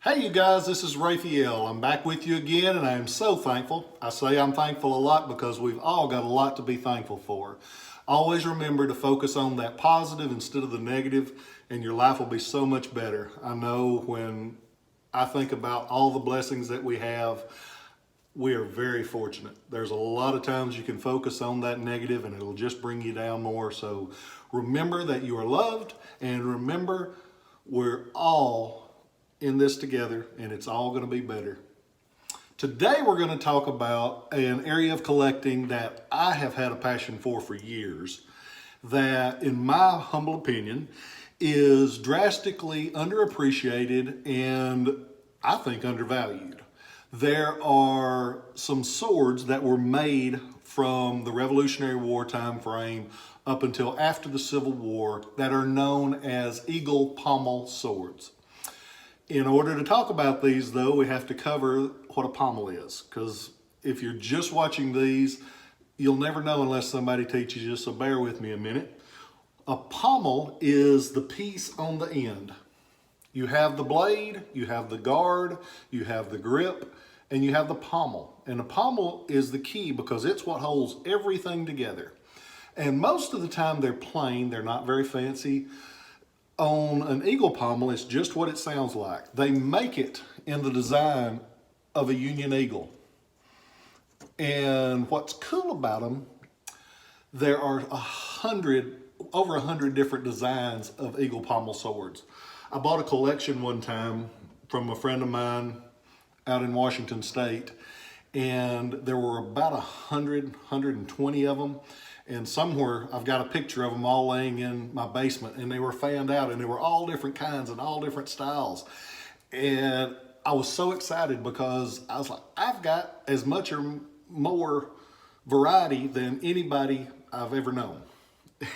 Hey you guys, this is Raphael. I'm back with you again and I am so thankful. I say I'm thankful a lot because we've all got a lot to be thankful for. Always remember to focus on that positive instead of the negative and your life will be so much better. I know when I think about all the blessings that we have, we are very fortunate. There's a lot of times you can focus on that negative and it'll just bring you down more. So remember that you are loved and remember we're all in this together and it's all going to be better. Today we're going to talk about an area of collecting that I have had a passion for years, that in my humble opinion is drastically underappreciated and I think undervalued. There are some swords that were made from the Revolutionary War time frame up until after the Civil War that are known as eagle pommel swords. In order to talk about these, though, we have to cover what a pommel is, because if you're just watching these, you'll never know unless somebody teaches you, so bear with me a minute. A pommel is the piece on the end. You have the blade, you have the guard, you have the grip, and you have the pommel. And the pommel is the key because it's what holds everything together. And most of the time they're plain, they're not very fancy. On an eagle pommel, it's just what it sounds like. They make it in the design of a Union Eagle. And what's cool about them, there are over 100 different designs of eagle pommel swords. I bought a collection one time from a friend of mine out in Washington State, and there were about 120 of them. And somewhere I've got a picture of them all laying in my basement, and they were fanned out and they were all different kinds and all different styles. And I was so excited because I was like, I've got as much or more variety than anybody I've ever known.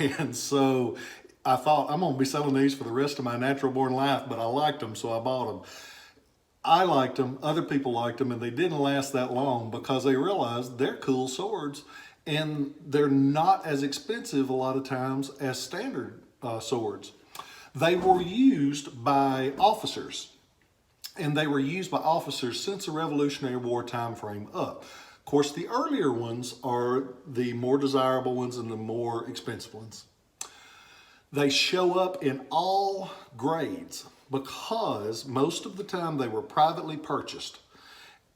And so I thought I'm gonna be selling these for the rest of my natural born life, but I liked them, so I bought them. I liked them, other people liked them, and they didn't last that long because they realized they're cool swords. And they're not as expensive a lot of times as standard swords. They were used by officers, and they were used by officers since the Revolutionary War time frame up. Of course, the earlier ones are the more desirable ones and the more expensive ones. They show up in all grades because most of the time they were privately purchased.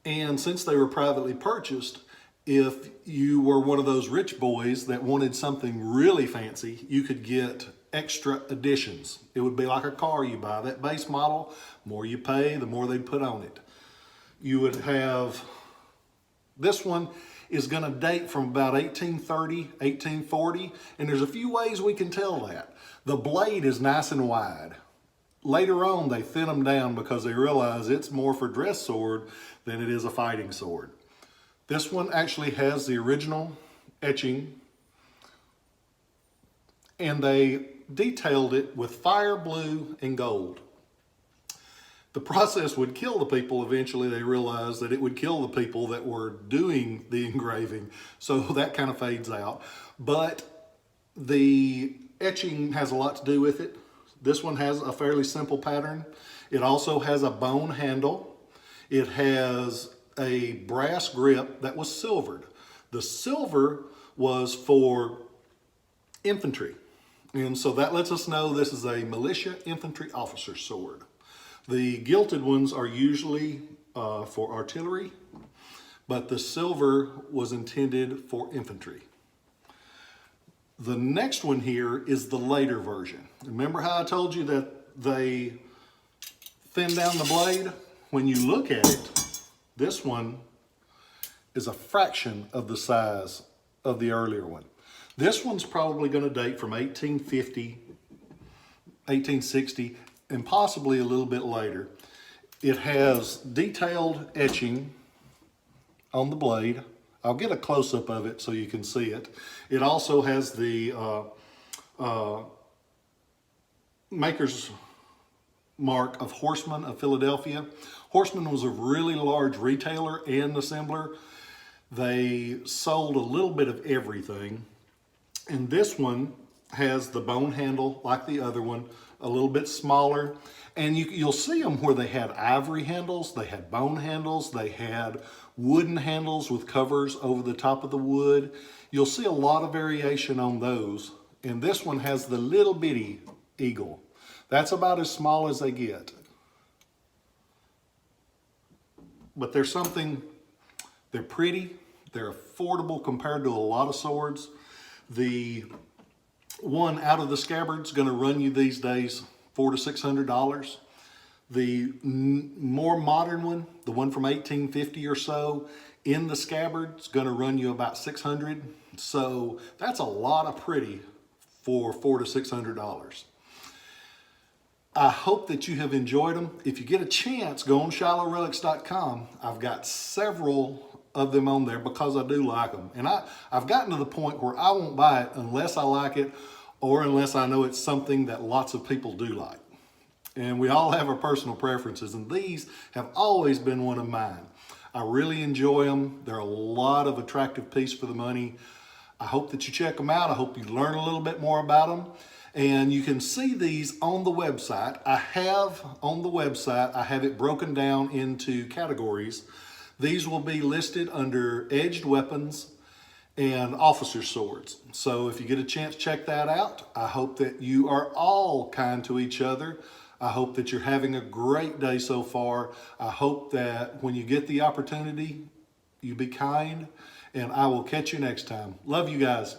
And since they were privately purchased, if you were one of those rich boys that wanted something really fancy, you could get extra additions. It would be like a car you buy. That base model, the more you pay, the more they put on it. You would have, this one is going to date from about 1830, 1840, and there's a few ways we can tell that. The blade is nice and wide. Later on, they thin them down because they realize it's more for dress sword than it is a fighting sword. This one actually has the original etching, and they detailed it with fire blue and gold. The process would kill the people. Eventually they realized that it would kill the people that were doing the engraving, so that kind of fades out. But the etching has a lot to do with it. This one has a fairly simple pattern. It also has a bone handle. It has a brass grip that was silvered. The silver was for infantry. And so that lets us know this is a militia infantry officer sword. The gilded ones are usually for artillery, but the silver was intended for infantry. The next one here is the later version. Remember how I told you that they thin down the blade? When you look at it, this one is a fraction of the size of the earlier one. This one's probably going to date from 1850, 1860, and possibly a little bit later. It has detailed etching on the blade. I'll get a close-up of it so you can see it. It also has the maker's mark of Horseman of Philadelphia. Horseman was a really large retailer and assembler. They sold a little bit of everything. And this one has the bone handle like the other one, a little bit smaller, And you'll see them where they had ivory handles, they had bone handles, they had wooden handles with covers over the top of the wood. You'll see a lot of variation on those. And this one has the little bitty eagle. That's about as small as they get. But they're pretty, they're affordable compared to a lot of swords. The one out of the scabbard's gonna run you these days $400 to $600. The more modern one, the one from 1850 or so, in the scabbard is gonna run you about $600. So that's a lot of pretty for $400 to $600. I hope that you have enjoyed them. If you get a chance, go on ShilohRelics.com. I've got several of them on there because I do like them. And I've gotten to the point where I won't buy it unless I like it or unless I know it's something that lots of people do like. And we all have our personal preferences, and these have always been one of mine. I really enjoy them. They're a lot of attractive piece for the money. I hope that you check them out. I hope you learn a little bit more about them. And you can see these on the website. I have it broken down into categories. These will be listed under edged weapons and officer swords. So if you get a chance, check that out. I hope that you are all kind to each other. I hope that you're having a great day so far. I hope that when you get the opportunity, you be kind, and I will catch you next time. Love you guys.